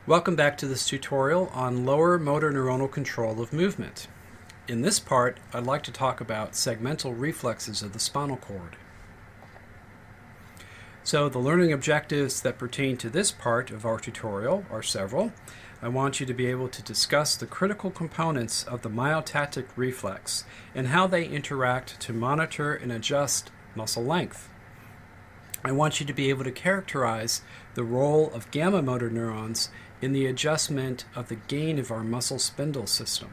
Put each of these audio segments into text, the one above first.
Welcome back to this tutorial on lower motor neuronal control of movement. In this part, I'd like to talk about segmental reflexes of the spinal cord. So the learning objectives that pertain to this part of our tutorial are several. I want you to be able to discuss the critical components of the myotactic reflex and how they interact to monitor and adjust muscle length. I want you to be able to characterize the role of gamma motor neurons in the adjustment of the gain of our muscle spindle system.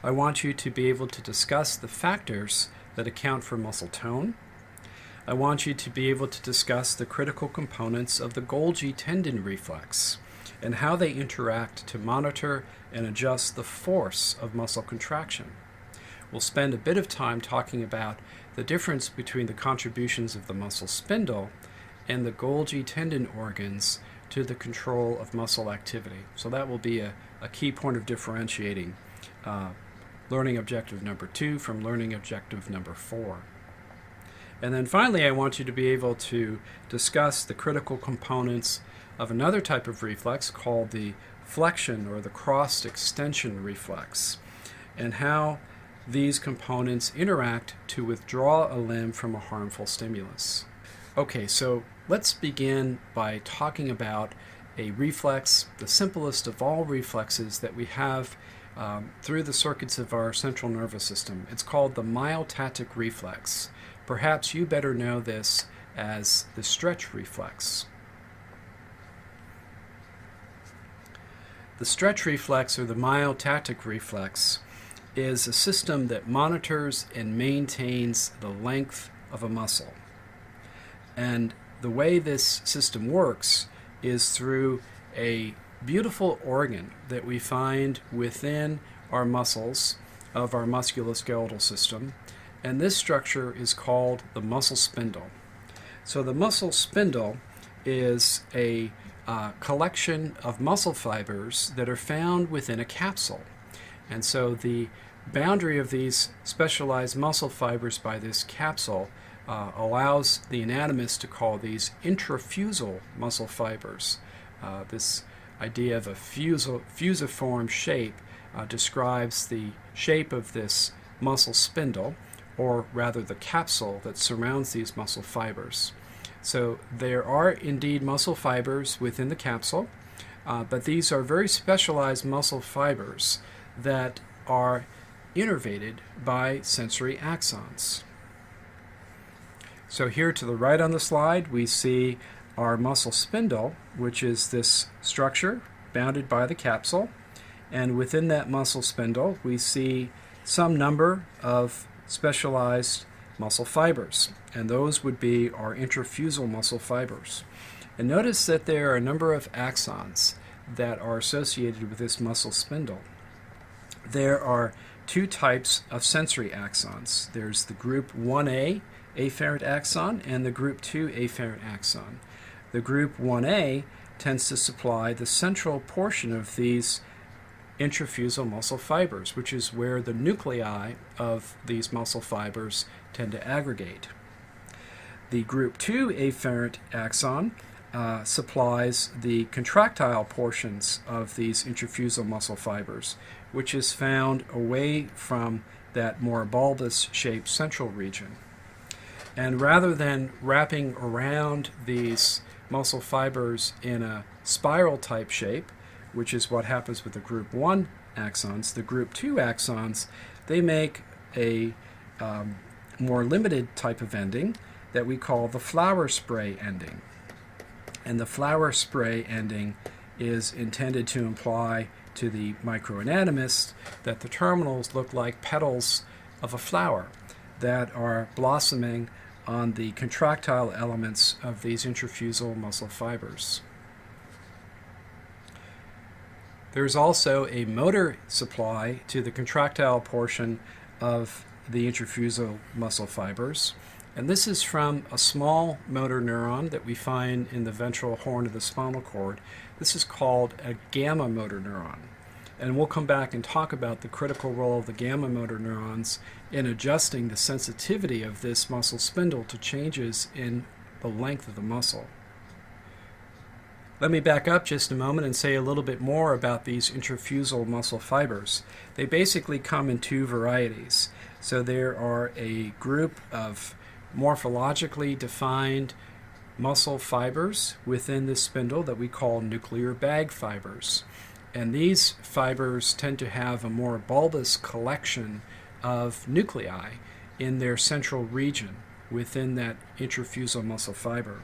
I want you to be able to discuss the factors that account for muscle tone. I want you to be able to discuss the critical components of the Golgi tendon reflex and how they interact to monitor and adjust the force of muscle contraction. We'll spend a bit of time talking about the difference between the contributions of the muscle spindle and the Golgi tendon organs to the control of muscle activity. So that will be a key point of differentiating learning objective number 2 from learning objective number 4. And then finally, I want you to be able to discuss the critical components of another type of reflex called the flexion or the cross extension reflex, and how these components interact to withdraw a limb from a harmful stimulus. Okay, so let's begin by talking about a reflex, the simplest of all reflexes that we have through the circuits of our central nervous system. It's called the myotactic reflex. Perhaps you better know this as the stretch reflex. The stretch reflex, or the myotactic reflex, is a system that monitors and maintains the length of a muscle. And the way this system works is through a beautiful organ that we find within our muscles of our musculoskeletal system, and this structure is called the muscle spindle. So the muscle spindle is a collection of muscle fibers that are found within a capsule. And so the boundary of these specialized muscle fibers by this capsule allows the anatomist to call these intrafusal muscle fibers. This idea of a fusiform shape describes the shape of this muscle spindle, or rather the capsule that surrounds these muscle fibers. So there are indeed muscle fibers within the capsule, but these are very specialized muscle fibers that are innervated by sensory axons. So here to the right on the slide, we see our muscle spindle, which is this structure bounded by the capsule. And within that muscle spindle, we see some number of specialized muscle fibers. And those would be our intrafusal muscle fibers. And notice that there are a number of axons that are associated with this muscle spindle. There are two types of sensory axons. There's the group 1A afferent axon and the group 2 afferent axon. The group 1A tends to supply the central portion of these intrafusal muscle fibers, which is where the nuclei of these muscle fibers tend to aggregate. The group 2 afferent axon supplies the contractile portions of these intrafusal muscle fibers, which is found away from that more bulbous-shaped central region. And rather than wrapping around these muscle fibers in a spiral-type shape, which is what happens with the group 1 axons, the group 2 axons, they make a more limited type of ending that we call the flower spray ending. And the flower spray ending is intended to imply to the microanatomist that the terminals look like petals of a flower that are blossoming on the contractile elements of these intrafusal muscle fibers. There's also a motor supply to the contractile portion of the intrafusal muscle fibers, and this is from a small motor neuron that we find in the ventral horn of the spinal cord. This is called a gamma motor neuron. And we'll come back and talk about the critical role of the gamma motor neurons in adjusting the sensitivity of this muscle spindle to changes in the length of the muscle. Let me back up just a moment and say a little bit more about these intrafusal muscle fibers. They basically come in two varieties. So there are a group of morphologically defined muscle fibers within the spindle that we call nuclear bag fibers. And these fibers tend to have a more bulbous collection of nuclei in their central region within that intrafusal muscle fiber.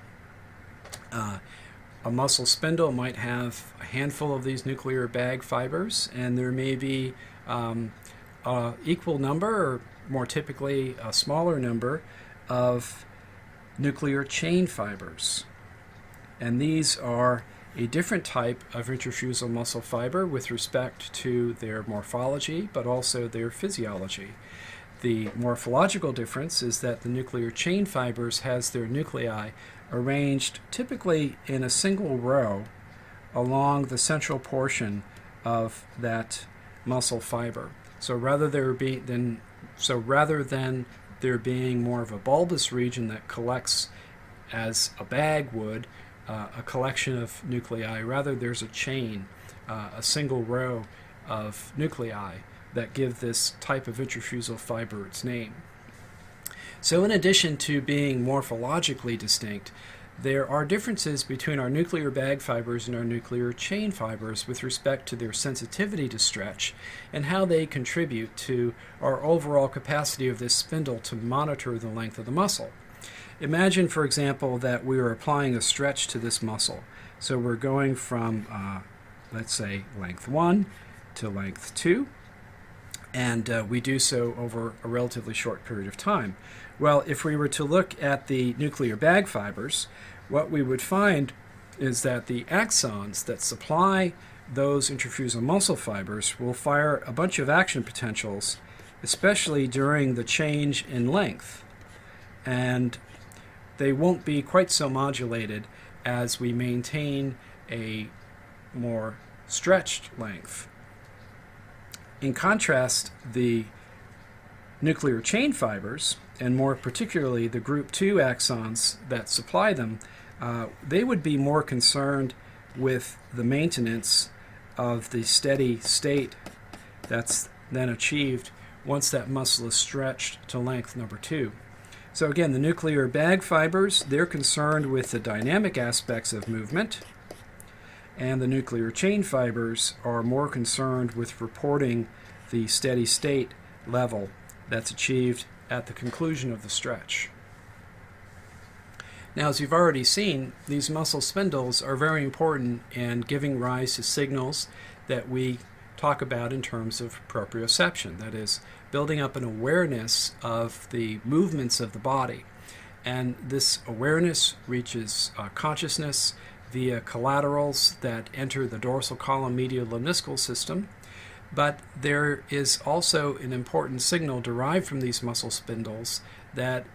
A muscle spindle might have a handful of these nuclear bag fibers, and there may be an equal number, or more typically a smaller number, of nuclear chain fibers. And these are a different type of intrafusal muscle fiber with respect to their morphology, but also their physiology. The morphological difference is that the nuclear chain fibers has their nuclei arranged typically in a single row along the central portion of that muscle fiber. So rather than there being more of a bulbous region that collects as a bag would, a collection of nuclei, rather there's a chain, a single row of nuclei that give this type of intrafusal fiber its name. So in addition to being morphologically distinct, there are differences between our nuclear bag fibers and our nuclear chain fibers with respect to their sensitivity to stretch and how they contribute to our overall capacity of this spindle to monitor the length of the muscle. Imagine, for example, that we are applying a stretch to this muscle. So we're going from, let's say, length 1 to length 2. And we do so over a relatively short period of time. Well, if we were to look at the nuclear bag fibers, what we would find is that the axons that supply those intrafusal muscle fibers will fire a bunch of action potentials, especially during the change in length. And they won't be quite so modulated as we maintain a more stretched length. In contrast, the nuclear chain fibers, and more particularly the group 2 axons that supply them, they would be more concerned with the maintenance of the steady state that's then achieved once that muscle is stretched to length number 2. So again, the nuclear bag fibers, they're concerned with the dynamic aspects of movement, and the nuclear chain fibers are more concerned with reporting the steady state level that's achieved at the conclusion of the stretch. Now, as you've already seen, these muscle spindles are very important in giving rise to signals that we talk about in terms of proprioception, that is, building up an awareness of the movements of the body. And this awareness reaches consciousness via collaterals that enter the dorsal column medial lemniscal system. But there is also an important signal derived from these muscle spindles that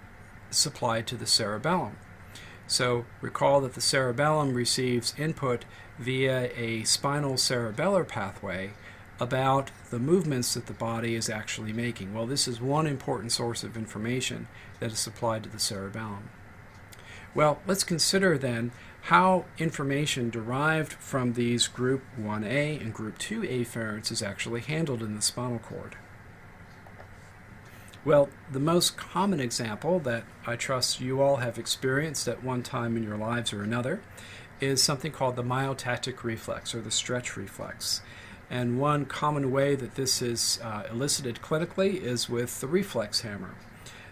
supply to the cerebellum. So recall that the cerebellum receives input via a spinal cerebellar pathway about the movements that the body is actually making. Well, this is one important source of information that is supplied to the cerebellum. Well, let's consider then how information derived from these group 1A and group 2 afferents is actually handled in the spinal cord. Well, the most common example that I trust you all have experienced at one time in your lives or another is something called the myotactic reflex, or the stretch reflex. And one common way that this is elicited clinically is with the reflex hammer.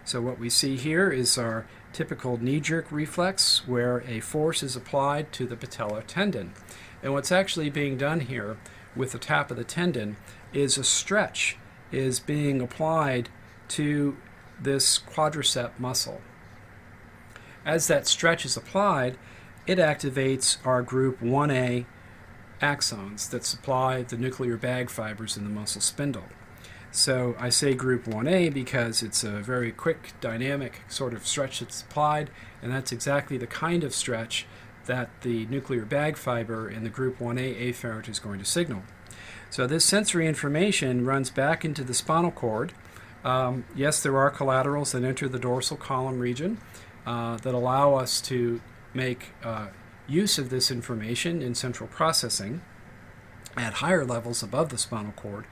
So what we see here is our typical knee-jerk reflex, where a force is applied to the patellar tendon. And what's actually being done here with the tap of the tendon is a stretch is being applied to this quadricep muscle. As that stretch is applied, it activates our group 1A axons that supply the nuclear bag fibers in the muscle spindle. So I say group 1A because it's a very quick, dynamic sort of stretch that's applied, and that's exactly the kind of stretch that the nuclear bag fiber in the group 1A afferent is going to signal. So this sensory information runs back into the spinal cord. Yes, there are collaterals that enter the dorsal column region that allow us to make use of this information in central processing at higher levels above the spinal cord.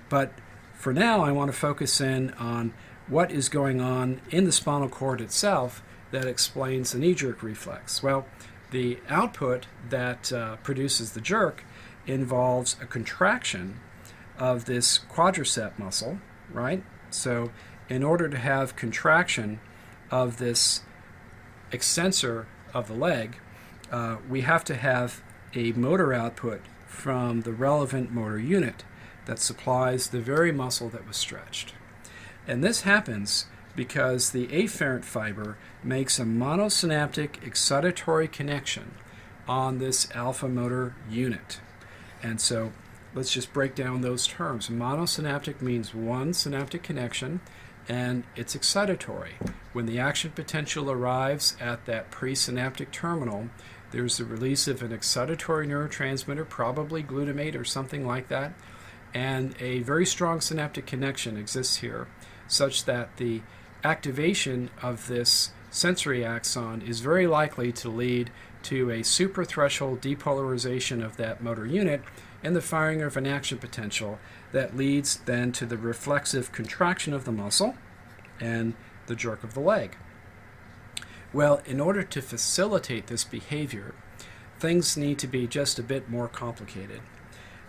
But for now, I want to focus in on what is going on in the spinal cord itself that explains the knee-jerk reflex. Well, the output that produces the jerk involves a contraction of this quadricep muscle, right? So in order to have contraction of this extensor of the leg, we have to have a motor output from the relevant motor unit that supplies the very muscle that was stretched. And this happens because the afferent fiber makes a monosynaptic excitatory connection on this alpha motor unit. And so let's just break down those terms. Monosynaptic means one synaptic connection, and it's excitatory. When the action potential arrives at that presynaptic terminal, there's the release of an excitatory neurotransmitter, probably glutamate or something like that, and a very strong synaptic connection exists here, such that the activation of this sensory axon is very likely to lead to a suprathreshold depolarization of that motor unit and the firing of an action potential that leads then to the reflexive contraction of the muscle and the jerk of the leg. Well, in order to facilitate this behavior, things need to be just a bit more complicated.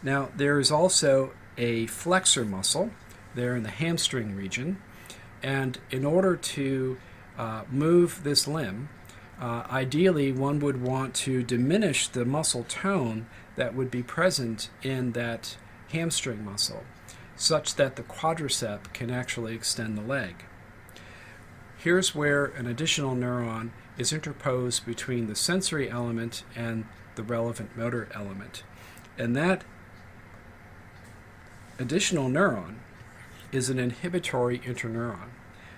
Now, there is also a flexor muscle there in the hamstring region, and in order to move this limb, ideally one would want to diminish the muscle tone that would be present in that hamstring muscle, such that the quadricep can actually extend the leg. Here's where an additional neuron is interposed between the sensory element and the relevant motor element. And that additional neuron is an inhibitory interneuron.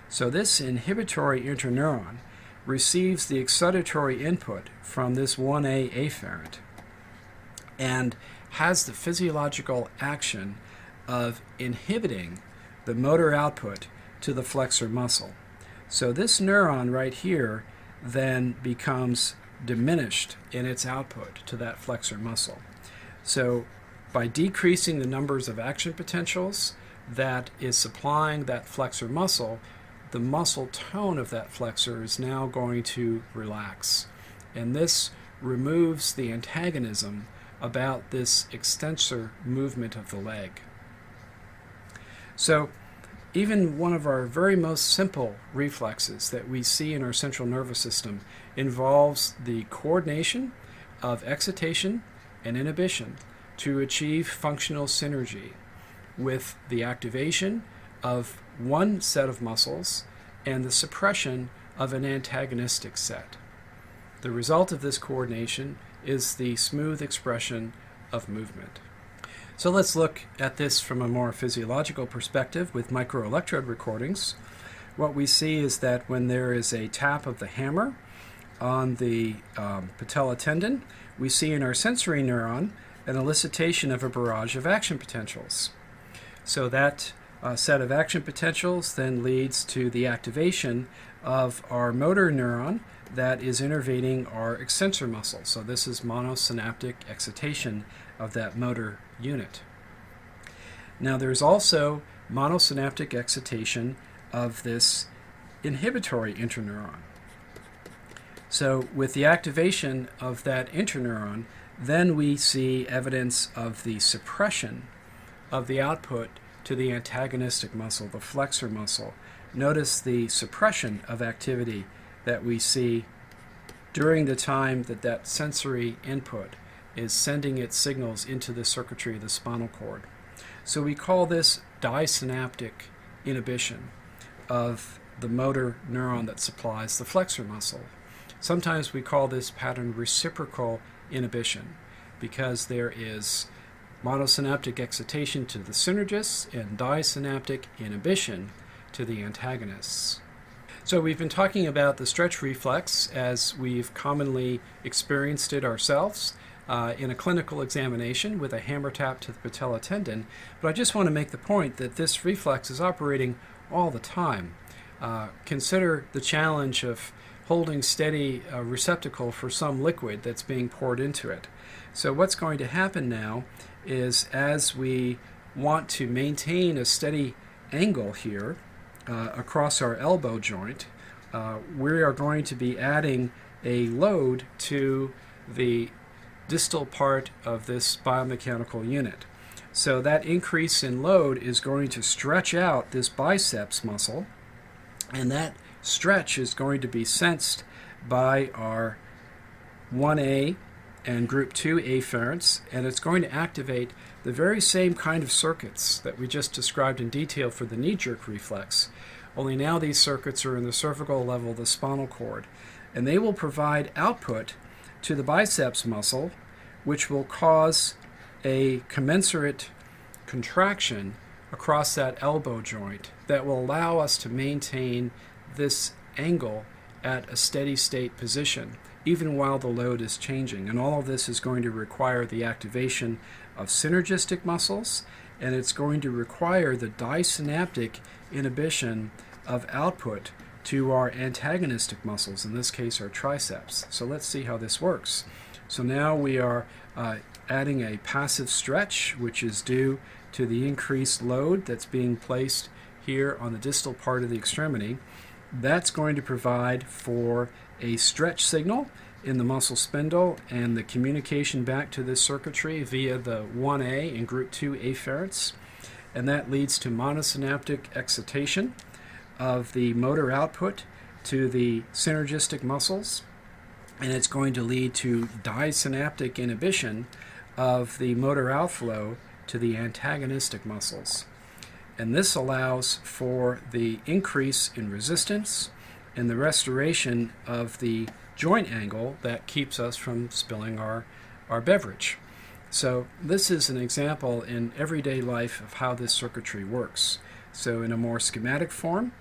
So this inhibitory interneuron receives the excitatory input from this 1A afferent and has the physiological action of inhibiting the motor output to the flexor muscle. So this neuron right here then becomes diminished in its output to that flexor muscle. So by decreasing the numbers of action potentials that is supplying that flexor muscle, the muscle tone of that flexor is now going to relax. And this removes the antagonism about this extensor movement of the leg. So even one of our very most simple reflexes that we see in our central nervous system involves the coordination of excitation and inhibition to achieve functional synergy with the activation of one set of muscles and the suppression of an antagonistic set. The result of this coordination is the smooth expression of movement. So let's look at this from a more physiological perspective with microelectrode recordings. What we see is that when there is a tap of the hammer on the patella tendon, we see in our sensory neuron an elicitation of a barrage of action potentials. So that set of action potentials then leads to the activation of our motor neuron that is innervating our extensor muscle. So this is monosynaptic excitation of that motor unit. Now there's also monosynaptic excitation of this inhibitory interneuron. So with the activation of that interneuron, then we see evidence of the suppression of the output to the antagonistic muscle, the flexor muscle. Notice the suppression of activity that we see during the time that that sensory input is sending its signals into the circuitry of the spinal cord. So we call this disynaptic inhibition of the motor neuron that supplies the flexor muscle. Sometimes we call this pattern reciprocal inhibition because there is monosynaptic excitation to the synergists and disynaptic inhibition to the antagonists. So we've been talking about the stretch reflex as we've commonly experienced it ourselves in a clinical examination with a hammer tap to the patella tendon, but I just want to make the point that this reflex is operating all the time. Consider the challenge of holding steady receptacle for some liquid that's being poured into it. So what's going to happen now is, as we want to maintain a steady angle here across our elbow joint, we are going to be adding a load to the distal part of this biomechanical unit. So that increase in load is going to stretch out this biceps muscle, and that stretch is going to be sensed by our 1A and group 2 afferents, and it's going to activate the very same kind of circuits that we just described in detail for the knee-jerk reflex, only now these circuits are in the cervical level of the spinal cord, and they will provide output to the biceps muscle, which will cause a commensurate contraction across that elbow joint that will allow us to maintain this angle at a steady state position, even while the load is changing. And all of this is going to require the activation of synergistic muscles, and it's going to require the disynaptic inhibition of output to our antagonistic muscles, in this case our triceps. So let's see how this works. So now we are adding a passive stretch, which is due to the increased load that's being placed here on the distal part of the extremity. That's going to provide for a stretch signal in the muscle spindle and the communication back to this circuitry via the 1A and group 2 afferents, and that leads to monosynaptic excitation of the motor output to the synergistic muscles, and it's going to lead to disynaptic inhibition of the motor outflow to the antagonistic muscles. And this allows for the increase in resistance and the restoration of the joint angle that keeps us from spilling our beverage. So this is an example in everyday life of how this circuitry works. So in a more schematic form,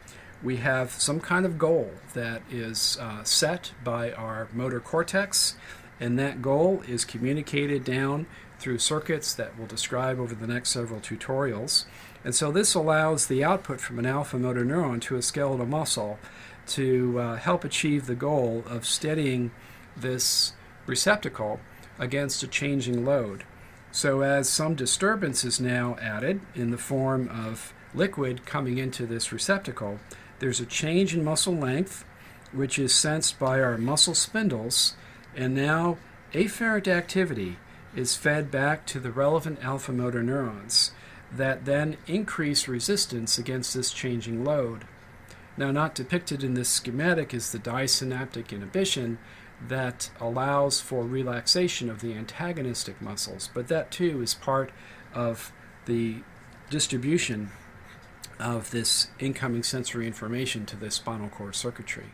we have some kind of goal that is set by our motor cortex, and that goal is communicated down through circuits that we'll describe over the next several tutorials. And so this allows the output from an alpha motor neuron to a skeletal muscle to help achieve the goal of steadying this receptacle against a changing load. So as some disturbance is now added in the form of liquid coming into this receptacle, there's a change in muscle length, which is sensed by our muscle spindles, and now afferent activity is fed back to the relevant alpha motor neurons that then increase resistance against this changing load. Now, not depicted in this schematic is the disynaptic inhibition that allows for relaxation of the antagonistic muscles, but that too is part of the distribution of this incoming sensory information to the spinal cord circuitry.